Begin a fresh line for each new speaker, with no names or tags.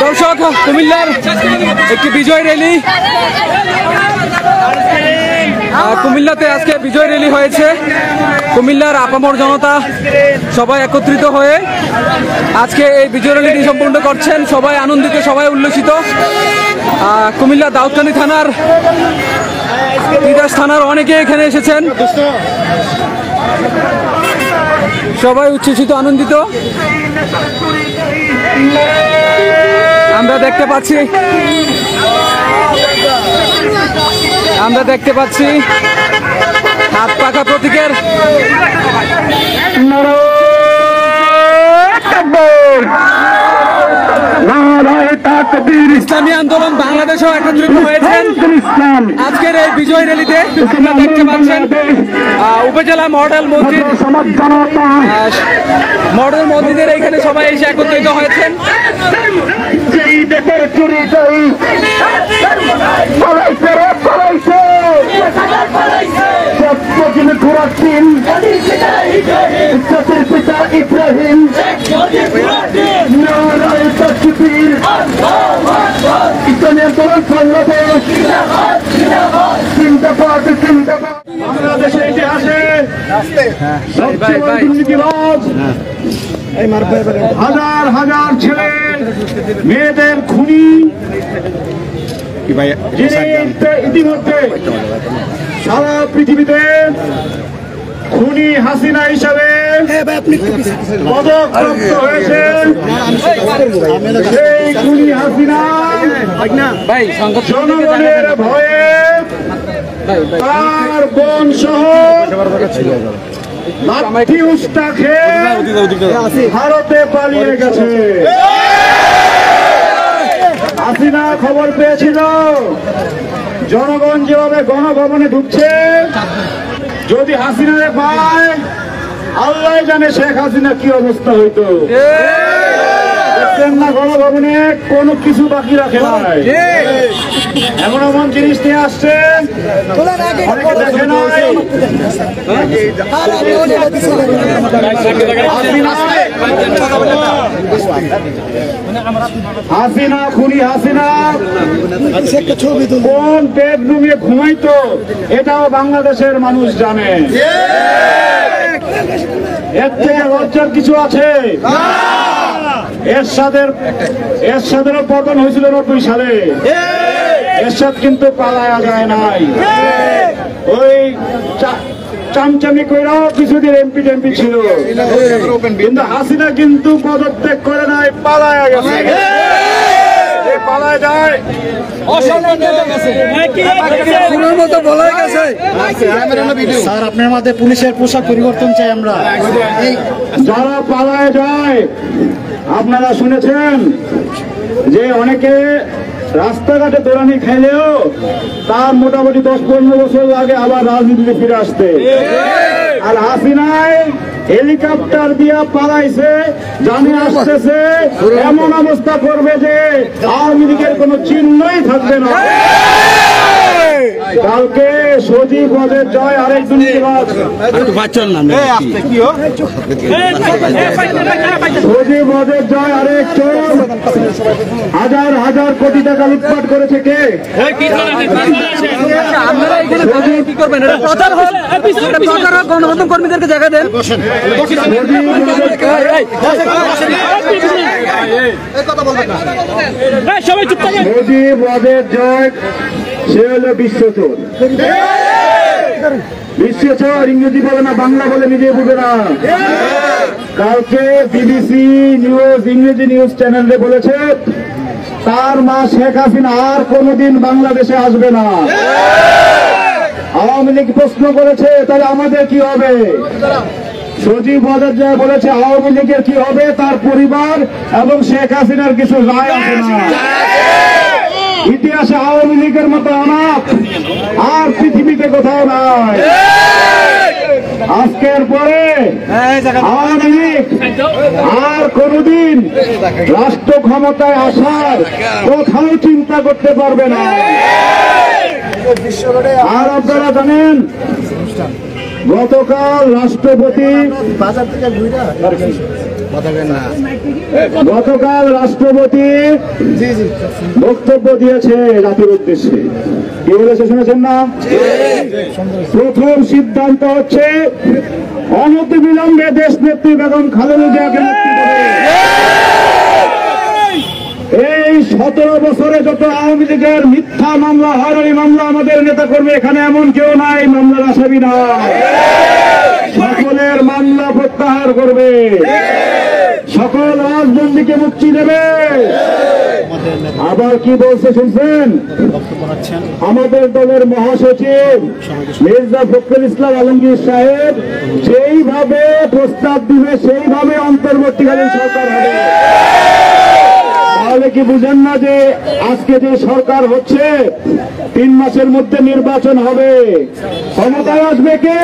দর্শক, কুমিল্লার একটি বিজয় র্যালি, কুমিল্লাতে আজকে বিজয় র্যালি হয়েছে। কুমিল্লার আপামর জনতা সবাই একত্রিত হয়ে আজকে এই বিজয় র্যালিটি সম্পূর্ণ করছেন। সবাই আনন্দিত, সবাই উল্লসিত। কুমিল্লা দাউদকান্দি থানার, তিতাস থানার অনেকে এখানে এসেছেন। সবাই উচ্ছ্বসিত, আনন্দিত আমরা দেখতে পাচ্ছি হাত পাখা প্রতীকের ইসলামী আন্দোলন বাংলাদেশও একত্রিত হয়েছেন আজকের এই বিজয় র্যালিতে। আপনারা দেখতে পাচ্ছেন উপজেলা মডেল মসজিদের এইখানে সবাই এসে একত্রিত হয়েছেন।
বাংলাদেশের ইতিহাসে হাজার হাজার ছেলে মেয়েদের খুনি ইতিমধ্যে সারা পৃথিবীতে খুনি হাসিনা হিসাবে পদকপ্রাপ্ত হয়েছে। সেই খুনি হাসিনা জনগণের ভয়ে তার বোন সহ লাঠি উস্তা খেয়ে ভারতে পালিয়ে গেছে। হাসিনা খবর পেয়েছিল জনগণ যেভাবে গণভবনে ঢুকছে, যদি হাসিনারে পায় আল্লাহ জানে শেখ হাসিনা কি অবস্থা হইতো। দেখছেন না গণভবনে কোনো কিছু বাকি রাখে নাই, এমন এমন জিনিস নিয়ে আসছে অনেকে দেখে নাই। হাসিনা খুনি হাসিনা কোন বেডরুমে ঘুমাইতো এটাও বাংলাদেশের মানুষ জানে। এর থেকে লজ্জার কিছু আছে? এরশাদেরও পতন হয়েছিল 90 সালে। এরশাদ কিন্তু পালায়া যায় নাই, ওই চামচামি কইরাও কিছুদিন এমপি টেমপি ছিল, কিন্তু হাসিনা কিন্তু পদত্যাগ করে নাই, পালায়া গেছে। পালায় যায়
স্যার, আপনার মধ্যে পুলিশের পোশাক পরিবর্তন চাই আমরা।
যারা পালায় যায় আপনারা শুনেছেন যে অনেকে রাস্তাঘাটে দৌড়ানি খাইলেও তার মোটামুটি 10-15 বছর লাগে আবার রাজনীতিতে ফিরে আসতে। আর হাসিনায় হেলিকপ্টার দিয়া পালাইছে, জানে আসতেছে এমন অবস্থা করবে যে আওয়ামী লীগের কোন চিহ্নই থাকবে না। কালকে সজীব ওয়াজের জয় আরেক দুর্নীতিবাজ, সজীব ওয়াজের জয় আরেক চোর, হাজার হাজার কোটি টাকা লুটপাট করেছে কে?
গণমাধ্যম কর্মীদেরকে জায়গা দেন।
সজীব ওয়াজের জয় সে হলো বিশ্বচোর। বিশ্বচোর ইংরেজি বলে না, বাংলা বলে নিজে বুঝে না। কালকে বিবিসি নিউজ, ইংরেজি নিউজ চ্যানেলে বলেছে তার মা শেখ হাসিনা আর কোনদিন বাংলাদেশে আসবে না। আওয়ামী লীগ প্রশ্ন করেছে তাহলে আমাদের কি হবে? সজীব ওয়াজের জয় বলেছে আওয়ামী লীগের কি হবে, তার পরিবার এবং শেখ হাসিনার কিছু রায় আসে না। ইতিহাসে আওয়ামী লীগের মতো অনাথ আর পৃথিবীতে কোথাও নাই। আজকের পরে আওয়ামী লীগ আর কোনদিন রাষ্ট্র ক্ষমতায় আসার কোথাও চিন্তা করতে পারবে না। আর আপনারা জানেন গতকাল রাষ্ট্রপতি বক্তব্য দিয়েছে জাতির উদ্দেশ্যে। কি বলেছে শুনেছেন না? প্রথম সিদ্ধান্ত হচ্ছে অনতিবিলম্বে দেশ নেত্রী বেগম খালেদা জিয়াকে মুক্তি দেবে। এই 17 বছরে যত আওয়ামী লীগের মিথ্যা মামলা, হয়রানি মামলা আমাদের নেতা কর্মী এখানে এমন কেউ নাই মামলার আসামি নাই। সকলের মামলা প্রত্যাহার করবে, সকল রাজবন্দীকে মুক্তি দেবে। আবার কি বলছে শুনছেন? আমাদের দলের মহাসচিব মির্জা ফখরুল ইসলাম আলমগীর সাহেব যেইভাবে প্রস্তাব দিবে সেইভাবে অন্তর্বর্তীকালীন সরকার হবে। তাহলে কি বুঝেন না যে আজকে যে সরকার হচ্ছে 3 মাসের মধ্যে নির্বাচন হবে, ক্ষমতায় আসবে কে?